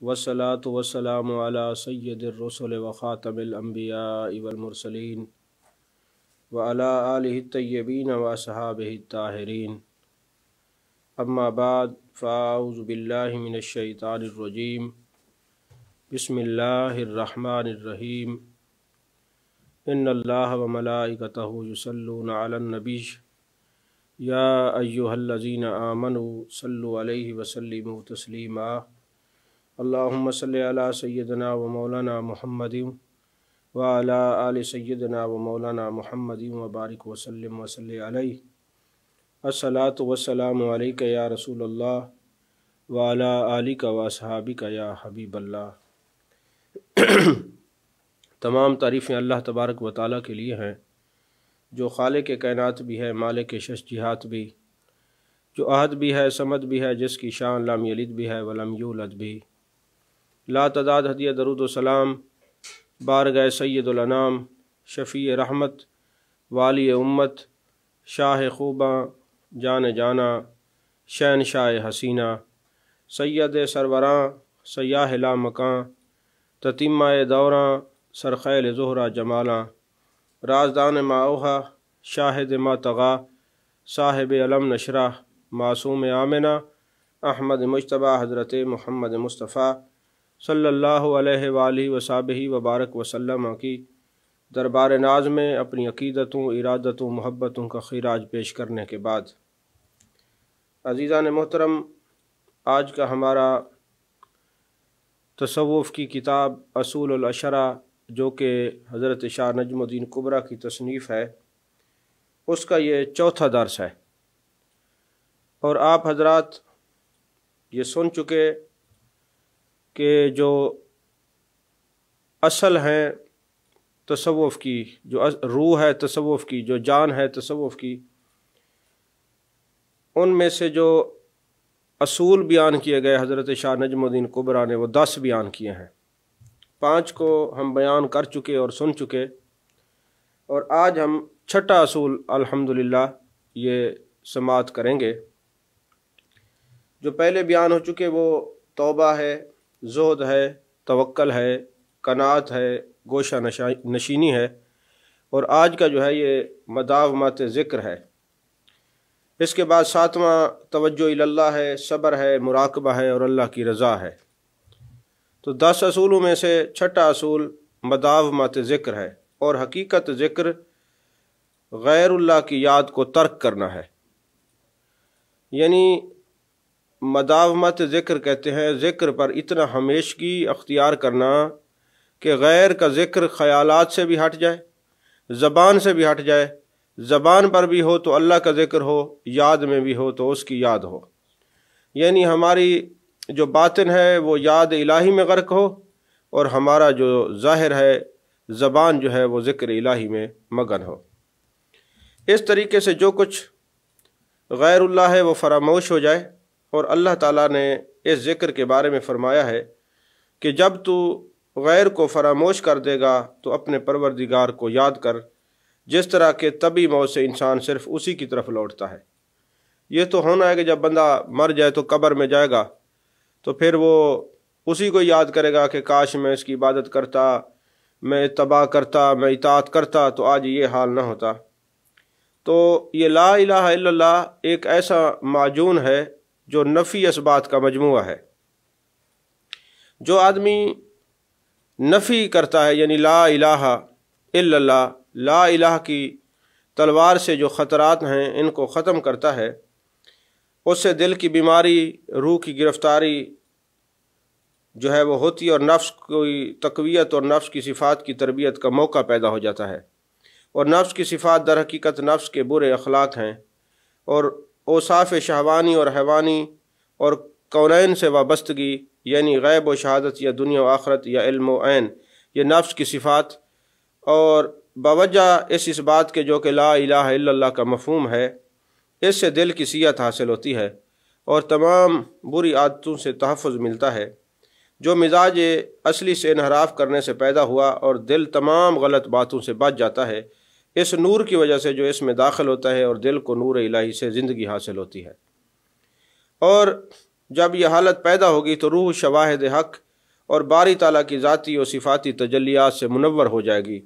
वस्सलातु वस्सलामु अला सय्यिदिर रुसुल व खातमिल अंबियाइ वल मुरसलीन व अला आलिहि तय्यबीन व असहाबिहि ताहिरीन। अम्मा बाद फ़अऊज़ु बिल्लाहि मिनश शैतानिर रजीम। बिस्मिल्लाहिर रहमानिर रहीम। इन्नल्लाह व मलाइकतहु युसल्लूना अलन नबी या अय्युहल्लज़ीना आमनु सल्लु अलैहि व सल्लिमु तस्लीमा। अल्लाहुम्मा सल्लि अला सय्यिदिना व मौलाना मुहम्मदिन व अला आलि सय्यिदिना व मौलाना मुहम्मदिन व बारिक व सल्लिम व सल्लि अलैहि। अस्सलातु वस्सलामु अलैका या रसूलल्लाह व अला आलिका व अस्हाबिका या हबीबल्लाह। तमाम तारीफ़ें अल्लाह तबारक व तआला के लिए हैं, जो खालिक कायनात भी है, मालिक शशजिहात भी, जो अहद भी है, समद भी है, जिसकी शान लम यलिद भी है वलम यूलद भी। ला तदाद हदिया दरूद व सलाम बारगाह सय्यदुल अनाम, शफ़ी रहमत, वाली उम्मत, शाह खूबा, जान जाना, शहनशाह हसीना, सैयद सरवरां, सयाह ला मकां, ततीमा दौरां, सरखैल ज़ोहरा जमाला, राजदान माओहा, शाहिद मा तगा, साहिब अलम नशरा, मासूम आमिना, अहमद मुज्तबा हज़रत मोहम्मद मुस्तफ़ा सल्लल्लाहु अलैहि वालिहि वसाबिहि वबारक वसल्लम की दरबार नाज में अपनी अक़ीदतों, इरादतों, मोहब्बतों का खिराज पेश करने के बाद, अज़ीज़ान मोहतरम, आज का हमारा तसव्वुफ़ की किताब असूलुल अशरा, जो कि हज़रत शाह नजमुद्दीन कुबरा की तसनीफ़ है, उसका ये चौथा दर्स है। और आप हजरात ये सुन चुके कि जो असल हैं तसव्वुफ़ की, जो रूह है तसव्वुफ़ की, जो जान है तसव्वुफ़ की, उनमें से जो असूल बयान किए गए हज़रत शाह नजमुद्दीन कुबरा ने, वो 10 बयान किए हैं। 5 को हम बयान कर चुके और सुन चुके, और आज हम 6ठा असूल अल्हम्दुलिल्लाह ये समाअत करेंगे। जो पहले बयान हो चुके वो तौबा है, ज़ुहद है, तवक्कल है, कनात है, गोशा नशीनी है, और आज का जो है ये मदावमत ज़िक्र है। इसके बाद 7वां तवज्जो इल्लल्लाह है, सब्र है, मुराकबा है और अल्लाह की रज़ा है। तो 10 असूलों में से 6ठा असूल मदावमत ज़िक्र है, और हकीकत ज़िक्र गैरुल्लाह की याद को तर्क करना है। यानी मदावमत ज़िक्र कहते हैं ज़िक्र पर इतना हमेशगी अख्तियार करना कि गैर का ज़िक्र ख़यालात से भी हट जाए, ज़बान से भी हट जाए। ज़बान पर भी हो तो अल्लाह का ज़िक्र हो, याद में भी हो तो उसकी याद हो। यानी हमारी जो बातिन है वो याद इलाही में गर्क हो, और हमारा जो ज़ाहिर है ज़बान जो है वो ज़िक्र इलाही में मगन हो। इस तरीके से जो कुछ गैरुल्लाह है वो फरामोश हो जाए। और अल्लाह ताला ने इस ज़िक्र के बारे में फ़रमाया है कि जब तू गैर को फरामोश कर देगा तो अपने परवरदिगार को याद कर, जिस तरह के तभी मौत से इंसान सिर्फ उसी की तरफ लौटता है। ये तो होना है कि जब बंदा मर जाए तो कब्र में जाएगा तो फिर वो उसी को याद करेगा कि काश मैं इसकी इबादत करता, मैं इत्तबा करता, मैं इताअत करता तो आज ये हाल ना होता। तो ये ला इलाहा इल्लल्लाह एक ऐसा माजून है जो नफ़ी इसबात का मजमुआ है। जो आदमी नफ़ी करता है, यानी ला इलाहा इल्लल्लाह, ला इलाहा की तलवार से जो ख़तरात हैं इनको ख़त्म करता है, उससे दिल की बीमारी, रूह की गिरफ़्तारी जो है वो होती है, और नफ्स की तक़वियत और नफ्स की सिफ़ात की तरबियत का मौका पैदा हो जाता है। और नफ्स की सिफ़ात दर हकीकत नफ्स के बुरे अखलाक हैं, और औसाफ़ शहवानी और हैवानी और कौनैन से वाबस्तगी, यानी गैब व शहादत या दुनिया व आखरत या इल्म व ऐन, ये नफ्स की सिफ़ात। और बावजह इस बात के जो कि ला इलाहा इल्लल्लाह का मफ़हूम है, इससे दिल की सियत हासिल होती है और तमाम बुरी आदतों से तहफ़्फ़ुज़ मिलता है, जो मिजाज असली से इनहराफ करने से पैदा हुआ, और दिल तमाम गलत बातों से बच जाता है इस नूर की वजह से जो इसमें दाखिल होता है, और दिल को नूर इलाही से ज़िंदगी हासिल होती है। और जब यह हालत पैदा होगी तो रूह शवाहिद हक़ اور बारी ताला की ज़ाती और सिफाती तजल्लियात से मुनव्वर हो जाएगी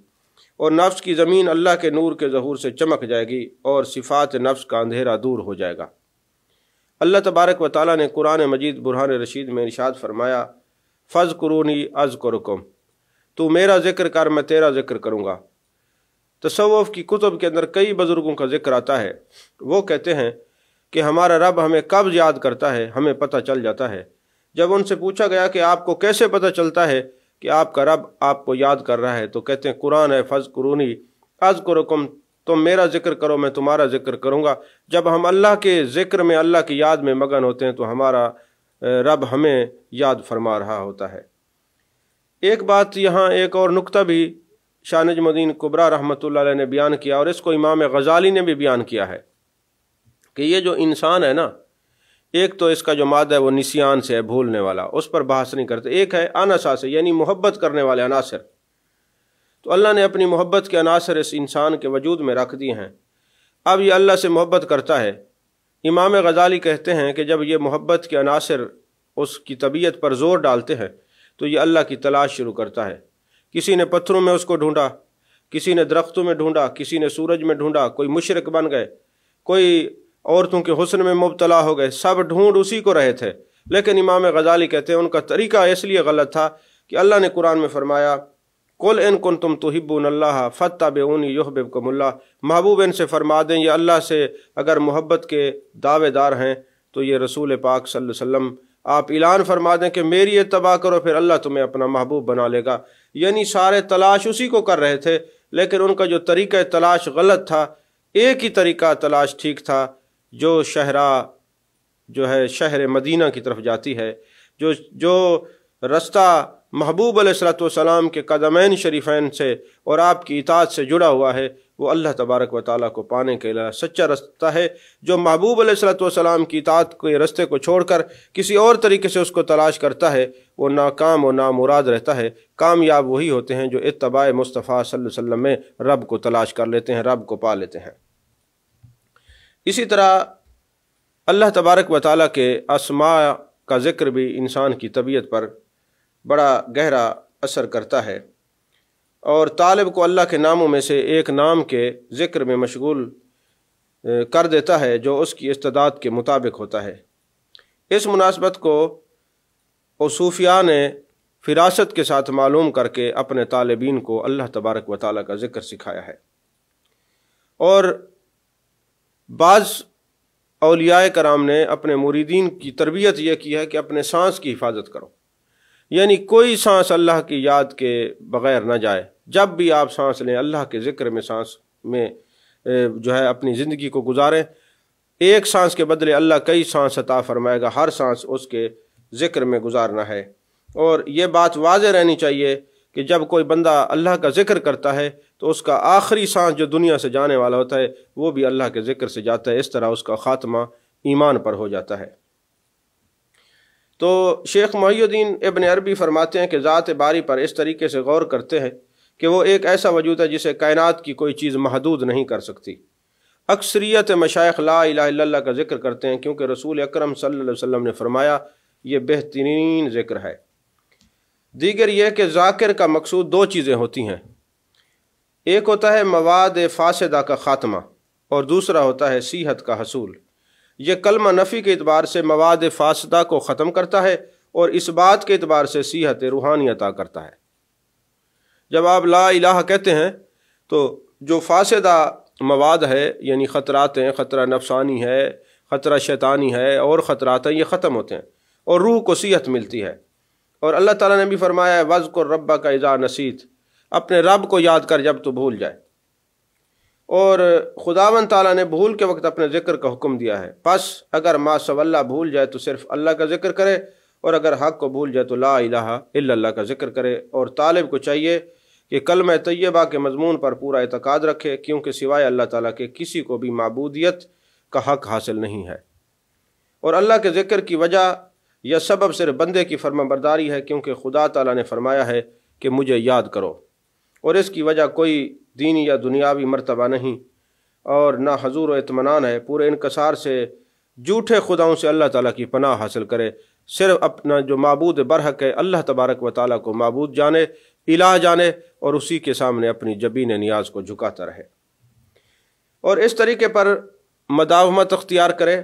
और नफ्स की ज़मीन अल्लाह के नूर के ज़हूर से चमक जाएगी और सिफात नफ्स का अंधेरा दूर हो जाएगा। अल्लाह तबारक व तआला ने कुरान मजीद बुरहान रशीद में इरशाद फरमाया, फ़ज़्कुरूनी अज़्कुरुकुम, तू मेरा ज़िक्र कर मैं तेरा ज़िक्र करूँगा। तसव्वुफ़ की कुतुब के अंदर कई बुज़ुर्गों का ज़िक्र आता है। वो कहते हैं कि हमारा रब हमें कब याद करता है, हमें पता चल जाता है। जब उनसे पूछा गया कि आपको कैसे पता चलता है कि आपका रब आपको याद कर रहा है, तो कहते हैं कुरान है, फ़ज़्कुरूनी अज़्कुरुकुम, तुम मेरा ज़िक्र करो मैं तुम्हारा ज़िक्र करूँगा। जब हम अल्लाह के ज़िक्र में, अल्लाह की याद में मगन होते हैं तो हमारा रब हमें याद फरमा रहा होता है। एक बात यहाँ, एक और नुक्ता भी शाह नजमुद्दीन कुबरा रहमतुल्लाह अलैह ने बयान किया और इसको इमाम गज़ाली ने भी बयान किया है कि ये जो इंसान है ना, एक तो इसका जो मादा है वो निसियान से है, भूलने वाला, उस पर बहस नहीं करते। एक है अनसा से, यानी मोहब्बत करने वाले अनासर। तो अल्लाह ने अपनी मोहब्बत के अनासर इस इंसान के वजूद में रख दिए हैं। अब ये अल्लाह से मोहब्बत करता है। इमाम गज़ाली कहते हैं कि जब ये मोहब्बत के अनासर उसकी तबीयत पर ज़ोर डालते हैं तो ये अल्लाह की तलाश शुरू करता है। किसी ने पत्थरों में उसको ढूंढा, किसी ने दरख्तों में ढूंढा, किसी ने सूरज में ढूंढा, कोई मुशरिक बन गए, कोई औरतों के हुस्न में मुब्तला हो गए, सब ढूंढ उसी को रहे थे। लेकिन इमाम गज़ाली कहते हैं उनका तरीका इसलिए गलत था कि अल्लाह ने कुरान में फरमाया, कुल इन कुंतुम तुहिब्बूनल्लाह फत्तबिऊनी युहब्बुकुमुल्लाह, महबूब इनसे फरमा दें ये अल्लाह से अगर मोहब्बत के दावेदार हैं तो ये रसूल पाक सल्लल्लाहु अलैहि वसल्लम आप ऐलान फरमा दें कि मेरी इत्तबा करो, फिर अल्लाह तुम्हें अपना महबूब बना लेगा। यानी सारे तलाश उसी को कर रहे थे, लेकिन उनका जो तरीका तलाश गलत था। एक ही तरीका तलाश ठीक था, जो शहरा जो है शहर मदीना की तरफ जाती है, जो रास्ता महबूब अलैहिस्सलाम के कदमैन शरीफैन से और आपकी इताअत से जुड़ा हुआ है, वो अल्लाह तबारक व तआला को पाने के लिए सच्चा रास्ता है। जो महबूब अलैहिस्सलाम की इताअत के रास्ते को छोड़कर किसी और तरीके से उसको तलाश करता है, वो नाकाम और नामुराद रहता है। कामयाब वही होते हैं जो इत्तबाए मुस्तफ़ा सल्लल्लाहु अलैहि वसल्लम में रब को तलाश कर लेते हैं, रब को पा लेते हैं। इसी तरह अल्लाह तबारक व तआला के अस्मा का ज़िक्र भी इंसान की तबीयत पर बड़ा गहरा असर करता है और तालिब को अल्लाह के नामों में से एक नाम के ज़िक्र में मशगूल कर देता है जो उसकी इस्तिदाद के मुताबिक होता है। इस मुनासबत को सूफिया ने फिरासत के साथ मालूम करके अपने तालिबीन को अल्लाह तबारक व तआला का ज़िक्र सिखाया है। और बाज़ औलियाए कराम ने अपने मुरीदीन की तरबियत यह की है कि अपने सांस की हिफाजत करो, यानी कोई सांस अल्लाह की याद के बग़ैर न जाए। जब भी आप सांस लें अल्लाह के ज़िक्र में सांस में जो है अपनी ज़िंदगी को गुजारें। एक सांस के बदले अल्लाह कई सांस अता फरमाएगा, हर सांस उसके ज़िक्र में गुजारना है। और ये बात वाज़ेह रहनी चाहिए कि जब कोई बंदा अल्लाह का ज़िक्र करता है तो उसका आखिरी सांस जो दुनिया से जाने वाला होता है वो भी अल्लाह के ज़िक्र से जाता है। इस तरह उसका ख़ात्मा ईमान पर हो जाता है। तो शेख मुहियुद्दीन इब्न अरबी फरमाते हैं कि ज़ात बारी पर इस तरीके से गौर करते हैं कि वो एक ऐसा वजूद है जिसे कायनात की कोई चीज़ महदूद नहीं कर सकती। अक्सरियत मशाइख ला इलाहा इल्लल्लाह का ज़िक्र करते हैं क्योंकि रसूल अकरम सल्लल्लाहु अलैहि वसल्लम ने फरमाया ये बेहतरीन ज़िक्र है। दीगर यह कि ज़ाकिर का मकसूद दो चीज़ें होती हैं, एक होता है मवाद फासिदा का ख़ात्मा और दूसरा होता है सीहत का हसूल। ये कलमा नफ़ी के एतबार से मवाद फासिदा को ख़त्म करता है और इस बात के एतबार से सीहत रूहानी अता करता है। जब आप ला इलाहा कहते हैं तो जो फासिदा मवाद है यानी ख़तरात हैं, ख़तरा नफसानी है, ख़तरा शैतानी है और ख़तरात हैं, ये ख़त्म होते हैं और रूह को सीहत मिलती है। और अल्लाह ताला ने भी फरमाया है वज़्कुर रब्बका इज़ा नसीत, अपने रब को याद कर जब तो भूल जाए। और खुदावंद ताला ने भूल के वक्त अपने ज़िक्र का हुक्म दिया है। बस अगर मासवल्ला भूल जाए तो सिर्फ अल्लाह का ज़िक्र करे और अगर हक़ को भूल जाए तो ला इलाहा इल्लल्लाह का ज़िक्र करे। और तालिब को चाहिए कि कलमा तय्यबा के मज़मून पर पूरा एतक़ाद रखे क्योंकि सिवाय अल्लाह ताला के किसी को भी माबूदियत का हक़ हासिल नहीं है। और अल्लाह के ज़िक्र की वजह यह सबब सिर्फ बंदे की फरमाबरदारी है क्योंकि खुदा ताला ने फरमाया है कि मुझे याद करो, और इसकी वजह कोई दीनी या दुनियावी मर्तबा नहीं और ना हजूर व इत्मीनान है। पूरे इनकसार से झूठे खुदाओं से अल्लाह ताला की पनाह हासिल करे सिर्फ अपना जो माबूद बरहक है अल्लाह तबारक व ताला को माबूद जाने, इलाह जाने और उसी के सामने अपनी जबीन नियाज को झुकाता रहे और इस तरीके पर मदावमत अख्तियार करे।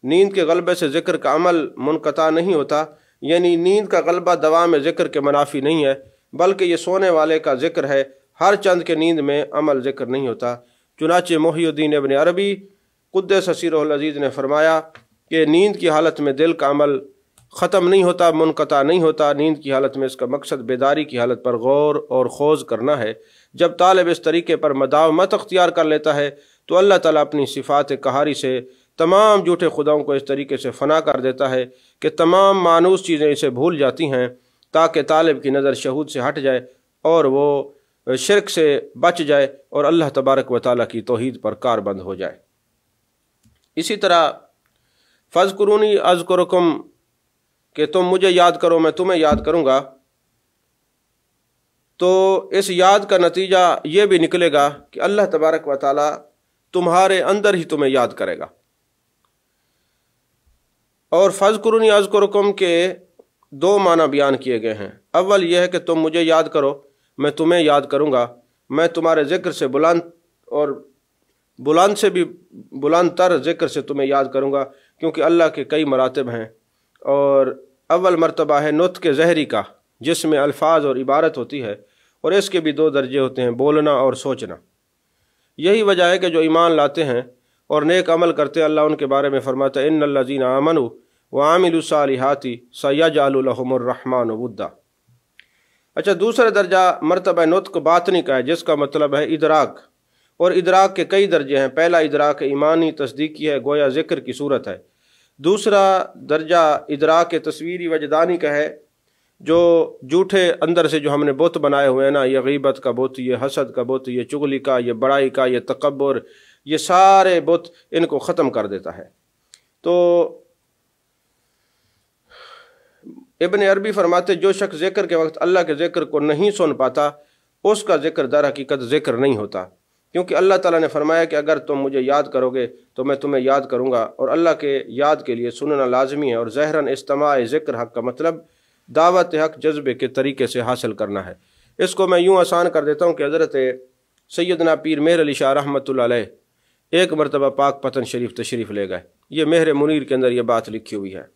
नींद के गलबे से ज़िक्र का अमल मुनक़ता नहीं होता, यानी नींद का गलबा दवा में ज़िक्र के मुनाफी नहीं है, बल्कि ये सोने वाले का ज़िक्र है। हर चंद के नींद में अमल ज़िक्र नहीं होता। चुनाचे मोहिउद्दीन इब्न अरबी क़ुद्दस सिरहुल अज़ीज़ ने फरमाया कि नींद की हालत में दिल का अमल ख़त्म नहीं होता, मुनक़ता नहीं होता। नींद की हालत में इसका मकसद बेदारी की हालत पर गौर और खोज करना है। जब तालिब इस तरीके पर मदावमत अख्तियार कर लेता है तो अल्लाह ताला अपनी सिफ़ात कहारी से तमाम झूठे खुदाओं को इस तरीके से फ़ना कर देता है कि तमाम मानूस चीज़ें इसे भूल जाती हैं, ताकि तालिब की नज़र शहूद से हट जाए और वो शिरक से बच जाए और अल्लाह तबारक व ताला की तौहीद पर कारबंद हो जाए। इसी तरह फ़ज़्कुरूनी अज़्कुरुकुम कि तुम मुझे याद करो मैं तुम्हें याद करूँगा, तो इस याद का नतीजा ये भी निकलेगा कि अल्लाह तबारक व ताला तुम्हारे अंदर ही तुम्हें याद करेगा। और फ़ज़्कुरूनी अज़्कुरुकुम के दो माना बयान किए गए हैं। अव्वल यह है कि तुम मुझे याद करो मैं तुम्हें याद करूँगा, मैं तुम्हारे ज़िक्र से बुलंद और बुलंद से भी बुलंद तर ज़िक्र से तुम्हें याद करूँगा, क्योंकि अल्लाह के कई मरातब हैं। और अव्वल मरतबा है नुत्क़ ज़हरी का, जिसमें अल्फाज और इबारत होती है, और इसके भी दो दर्जे होते हैं, बोलना और सोचना। यही वजह है कि जो ईमान लाते हैं और नेक अमल करते हैं, अल्लाह उनके बारे में फरमाता है इन्नल्लज़ीना आमनू व आमिलुस्सालिहाति सयजअलु लहुमुर रहमानु वुद्दा। अच्छा, दूसरा दर्जा मरतबा नुत्क़ बातनी का है, जिसका मतलब है इदराक। और इदराक के कई दर्जे हैं। पहला इदराक ईमानी तस्दीकी है, गोया ज़िक्र की सूरत है। दूसरा दर्जा इदराक तस्वीरी वजदानी का है, जो झूठे अंदर से जो हमने बुत बनाए हुए हैं ना, ये गीबत का बुत, ये हसद का बुत, ये चुगली का, ये बड़ाई का, ये तकब्बुर, ये सारे बुत, इनको ख़त्म कर देता है। तो इब्न अरबी फरमाते जो शख्स ज़िक्र के वक्त अल्लाह के ज़िक्र को नहीं सुन पाता, उसका ज़िक्र दर हकीकत ज़िक्र नहीं होता, क्योंकि अल्लाह ताला ने फरमाया कि अगर तुम मुझे याद करोगे तो मैं तुम्हें याद करूँगा। और अल्लाह के याद के लिए सुनना लाजमी है। और ज़हरन इस्तिमाअ ज़िक्र हक़ का मतलब दावत हक़ जज्बे के तरीके से हासिल करना है। इसको मैं यूँ आसान कर देता हूँ कि हज़रत सैयदना पीर मेहर अली शाह रहमतुल्लाह अलैह एक मरतबा पाक पतन शरीफ तशरीफ़ ले गए। ये मेहर मुनीर के अंदर ये बात लिखी हुई है।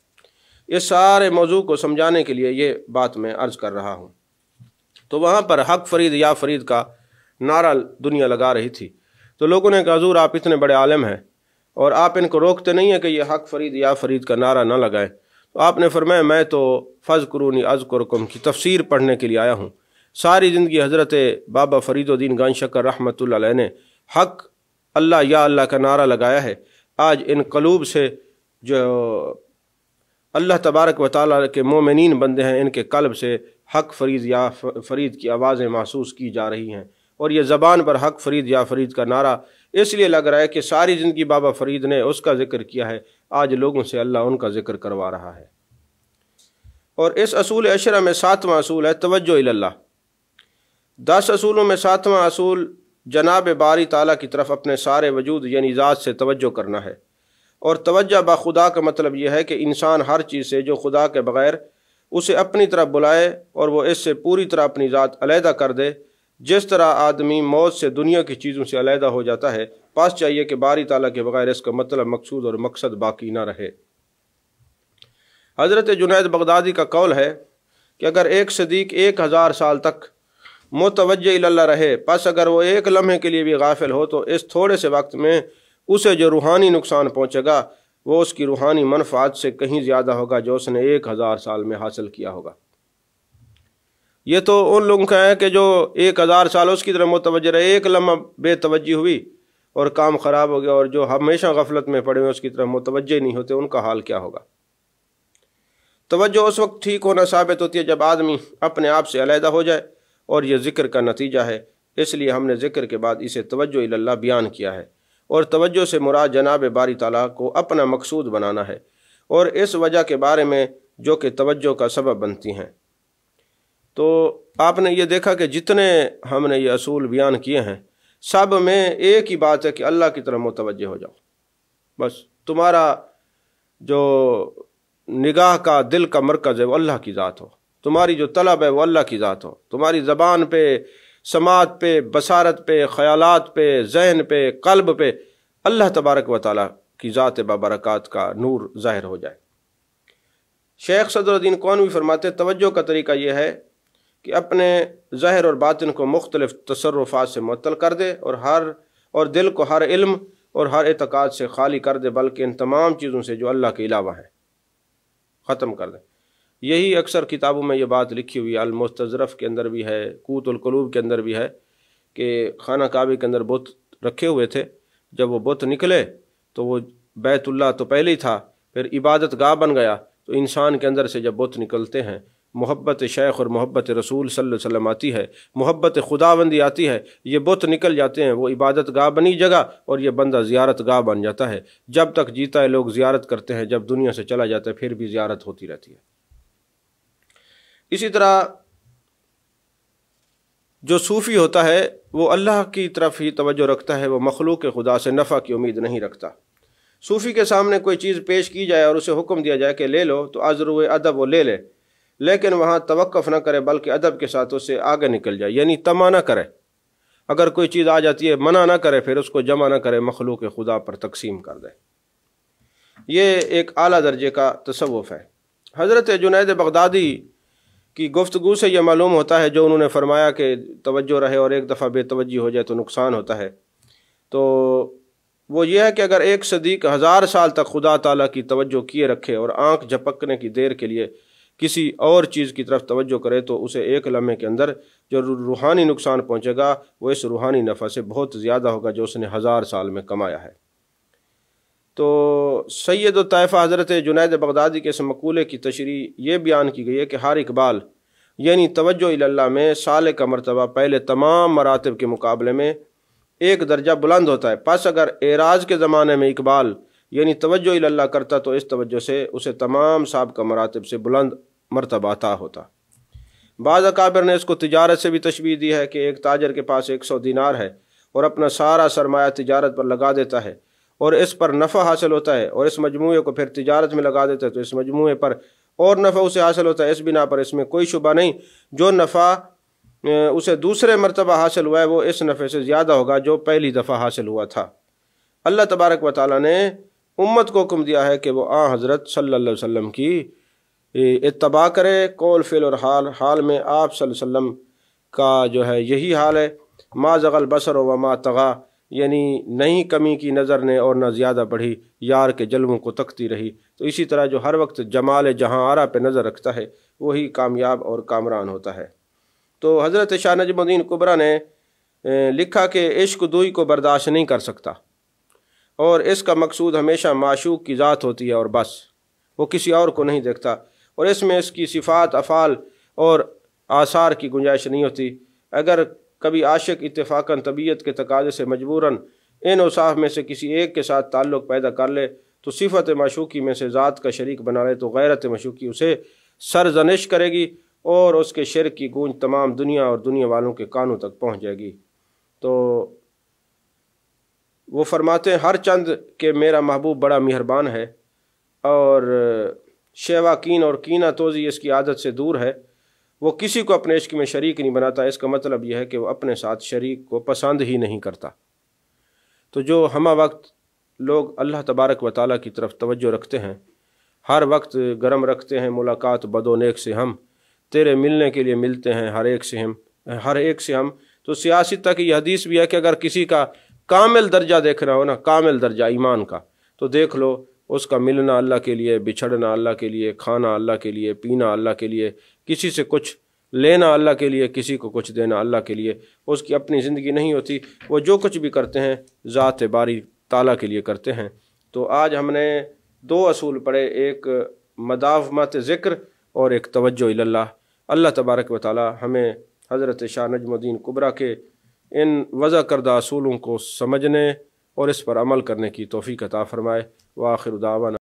इस सारे मौजू को समझाने के लिए ये बात मैं अर्ज़ कर रहा हूँ। तो वहाँ पर हक़ फरीद या फरीद का नारा दुनिया लगा रही थी। तो लोगों ने कहा हुज़ूर आप इतने बड़े आलिम हैं और आप इनको रोकते नहीं हैं कि ये हक़ फरीद या फरीद का नारा ना लगाएं। तो आपने फरमाया मैं तो फ़ज़्कुरूनी अज़्कुरुकुम की तफसीर पढ़ने के लिए आया हूँ। सारी ज़िंदगी हज़रत बाबा फ़रीदुद्दीन गानशकर रहमतुल्लाह अलैह ने हक़ अल्लाह या अल्लाह का नारा लगाया है। आज इन क़लूब से जो अल्लाह तबारक व तआला के मोमिनीन बंदे हैं, इनके कल्ब से हक़ फरीद या फरीद की आवाज़ें महसूस की जा रही हैं। और ये ज़बान पर हक़ फरीद या फरीद का नारा इसलिए लग रहा है कि सारी ज़िंदगी बाबा फ़रीद ने उसका ज़िक्र किया है, आज लोगों से अल्लाह उनका ज़िक्र करवा रहा है। और इस असूल अशरा में 7वां असूल है तवज्जो इल्लल्लाह। 10 असूलों में 7वां असूल जनाब बारी ताला की तरफ अपने सारे वजूद यानी ज़ात से तवज्जो करना है। और तवज्जो बा खुदा का मतलब यह है कि इंसान हर चीज़ से जो खुदा के बग़ैर उसे अपनी तरफ बुलाए और वो इससे पूरी तरह अपनी ज़ात अलहदा कर दे। जिस तरह आदमी मौत से दुनिया की चीज़ों से अलहदा हो जाता है, पास चाहिए कि बारी ताला के बग़ैर इसका मतलब मकसूद और मकसद बाकी ना रहे। हज़रत जुनैद बगदादी का कौल है कि अगर एक सदीक 1000 साल तक मुतवज्जो इल्लल्लाह रहे, बस अगर वो एक लम्हे के लिए भी गाफिल हो, तो इस थोड़े से वक्त में उसे जो रूहानी नुकसान पहुँचेगा वो उसकी रूहानी मनफ़ात से कहीं ज़्यादा होगा जो उसने 1000 साल में हासिल किया होगा। ये तो उन लोगों का है कि जो 1000 साल उसकी तरफ मुतवज्जो रहे, एक लम्हा बेतवज्जी हुई और काम ख़राब हो गया, और जो हमेशा गफलत में पड़े हुए उसकी तरफ मुतवज्जो नहीं होते, उनका हाल क्या होगा। तवज्जो उस वक्त ठीक होना साबित होती है जब आदमी अपने आप से अलहदा हो जाए, और यह ज़िक्र का नतीजा है। इसलिए हमने ज़िक्र के बाद इसे तवज्जो इल्लल्लाह बयान किया है। और तवज्जो से मुराद जनाब बारी ताला को अपना मकसूद बनाना है, और इस वजह के बारे में जो कि तवज्जो का सबब बनती हैं। तो आपने ये देखा कि जितने हमने ये असूल बयान किए हैं, सब में एक ही बात है कि अल्लाह की तरफ मुतवज्जो हो जाओ। बस तुम्हारा जो निगाह का दिल का मरकज़ है वो अल्लाह की ज़ात हो, तुम्हारी जो तलब है वो अल्लाह की ज़ात हो, तुम्हारी ज़बान पे, समात पे, बसारत पे, ख़यालात पे, जहन पे, क़ल्ब पे अल्लाह तबारक व तआला की ज़ात बाबरकात का नूर ज़ाहिर हो जाए। शेख सदरुद्दीन कौनवी फरमाते तवज्जो का तरीका यह है कि अपने ज़ाहिर और बातिन को मुख्तलिफ़ तसर्रुफ़ात से मुअत्तल कर दे और दिल को हर इल्म और हर एतक़ाद से खाली कर दे, बल्कि इन तमाम चीज़ों से जो अल्लाह के अलावा है ख़त्म कर दे। यही अक्सर किताबों में ये बात लिखी हुई है, अल-मुस्तज़रफ़ के अंदर भी है, क़ूतुल क़ुलूब के अंदर भी है कि खाना काबे के अंदर बुत रखे हुए थे, जब वो बुत निकले तो वो बैतुल्लाह तो पहले ही था, फिर इबादत गाह बन गया। तो इंसान के अंदर से जब बुत निकलते हैं, मोहब्बत शेख और मोहब्बत रसूल सल्लल्लाहु अलैहि वसल्लम आती है, मोहब्बत खुदाबंदी आती है, ये बुत निकल जाते हैं, वो इबादत गाह बनी जगह और ये बंदा ज़ियारत गाह बन जाता है। जब तक जीता है लोग ज़ियारत करते हैं, जब दुनिया से चला जाता है फिर भी ज़ियारत होती रहती है। इसी तरह जो सूफ़ी होता है वो अल्लाह की तरफ ही तवज्जो रखता है, वो मखलूक खुदा से नफ़ा की उम्मीद नहीं रखता। सूफ़ी के सामने कोई चीज़ पेश की जाए और उसे हुक्म दिया जाए कि ले लो, तो अज़्र अदब वो ले ले, लेकिन वहाँ तवक्कुफ़ न करे बल्कि अदब के साथ उससे आगे निकल जाए, यानी तमा ना करे। अगर कोई चीज़ आ जाती है मना ना करे, फिर उसको जमा ना करे, मखलूक खुदा पर तकसीम कर दे। ये एक आला दर्जे का तसव्वुफ़ है। हज़रत जुनैद बगदादी की गुफ्तगू से यह मालूम होता है, जो उन्होंने फरमाया कि तवज्जो रहे और एक दफ़ा बेतवज्जी हो जाए तो नुकसान होता है, तो वो ये है कि अगर एक सदीक 1000 साल तक खुदा ताला की तवज्जो किए रखे और आँख झपकने की देर के लिए किसी और चीज़ की तरफ तवज्जो करे, तो उसे एक लम्हे के अंदर जो रूहानी नुकसान पहुँचेगा वो इस रूहानी नफ़ा से बहुत ज़्यादा होगा जो उसने 1000 साल में कमाया है। तो सैयद तैफ़ा हज़रत जुनैद बगदादी के इस मक़ूले की तशरीह ये बयान की गई है कि हर इकबाल यानी तवज्जो इल्लल्लाह में साले का मरतबा पहले तमाम मरातिब के मुकाबले में एक दर्जा बुलंद होता है। पस अगर एराज के ज़माने में इकबाल यानी तवज्जो इल्लल्लाह करता तो इस तवज्जो से उसे तमाम साबिक़ा मरातिब से बुलंद मरतबा अता होता। बाज़ अकाबिर ने इसको तिजारत से भी तशबीह दी है कि एक ताजर के पास 100 दिनार है और अपना सारा सरमाया तिजारत पर लगा देता है और इस पर नफ़ा हासिल होता है, और इस मजमूए को फिर तिजारत में लगा देता है तो इस मजमूए पर और नफ़ा उसे हासिल होता है। इस बिना पर इसमें कोई शुबा नहीं जो नफ़ा उसे दूसरे मरतबा हासिल हुआ है वो इस नफ़े से ज़्यादा होगा जो पहली दफ़ा हासिल हुआ था। अल्लाह तबारक व तआला ने उम्मत को हुक्म दिया है कि वो हज़रत सल्लल्लाहु अलैहि वसल्लम की इत्तबा करे, कौल फ़िल और हाल में आप सल्लल्लाहु अलैहि वसल्लम का जो है यही हाल है। मा ज़गल बसर व मा तग़ा, यानी नहीं कमी की नज़र ने और न ज़्यादा बढ़ी, यार के जलवों को तकती रही। तो इसी तरह जो हर वक्त जमाल जहाँ आरा पे नज़र रखता है वही कामयाब और कामरान होता है। तो हज़रत शाह नजमुद्दीन कुबरा ने लिखा कि इश्क दुई को बर्दाश्त नहीं कर सकता और इसका मकसूद हमेशा माशूक की ज़ात होती है और बस, वो किसी और को नहीं देखता, और इसमें इसकी सिफ़ात, अफ़ाल और आसार की गुंजाइश नहीं होती। अगर कभी आशिक इत्तेफाकन तबीयत के तकाज़े से मजबूरन इन औसाफ में से किसी एक के साथ ताल्लुक़ पैदा कर ले तो सिफ़त माशूकी में से ज़ात का शरीक बना ले, तो गैरत माशूकी उसे सरजनिश करेगी और उसके शिर्क की गूंज तमाम दुनिया और दुनिया वालों के कानों तक पहुँच जाएगी। तो वो फरमाते हैं हर चंद के मेरा महबूब बड़ा मेहरबान है और शेवा कीन और कीना तोज़ी इसकी आदत से दूर है। वो किसी को अपने इश्क में शरीक नहीं बनाता। इसका मतलब यह है कि वो अपने साथ शरीक को पसंद ही नहीं करता। तो जो हम वक्त लोग अल्लाह तबारक व तआला की तरफ तवज्जो रखते हैं, हर वक्त गरम रखते हैं मुलाकात बदो नेक से, हम तेरे मिलने के लिए मिलते हैं हर एक से हम। तो सियासी तक ये हदीस भी है कि अगर किसी का कामिल दर्जा देखना हो ना, कामिल दर्जा ईमान का, तो देख लो उसका मिलना अल्लाह के लिए, बिछड़ना अल्लाह के लिए, खाना अल्लाह के लिए, पीना अल्लाह के लिए, किसी से कुछ लेना अल्लाह के लिए, किसी को कुछ देना अल्लाह के लिए। उसकी अपनी ज़िंदगी नहीं होती, वो जो कुछ भी करते हैं ज़ात बारी ताला के लिए करते हैं। तो आज हमने 2 असूल पढ़े, एक मदावमत ज़िक्र और एक तवज्जो इल्लल्लाह। अल्लाह तबारक व तआला हमें हज़रत शाह नजमुद्दीन कुबरा के इन वज़ा करदा असूलों को समझने और इस पर अमल करने की तौफ़ीक़ अता फ़रमाए। व आखिर दावाना।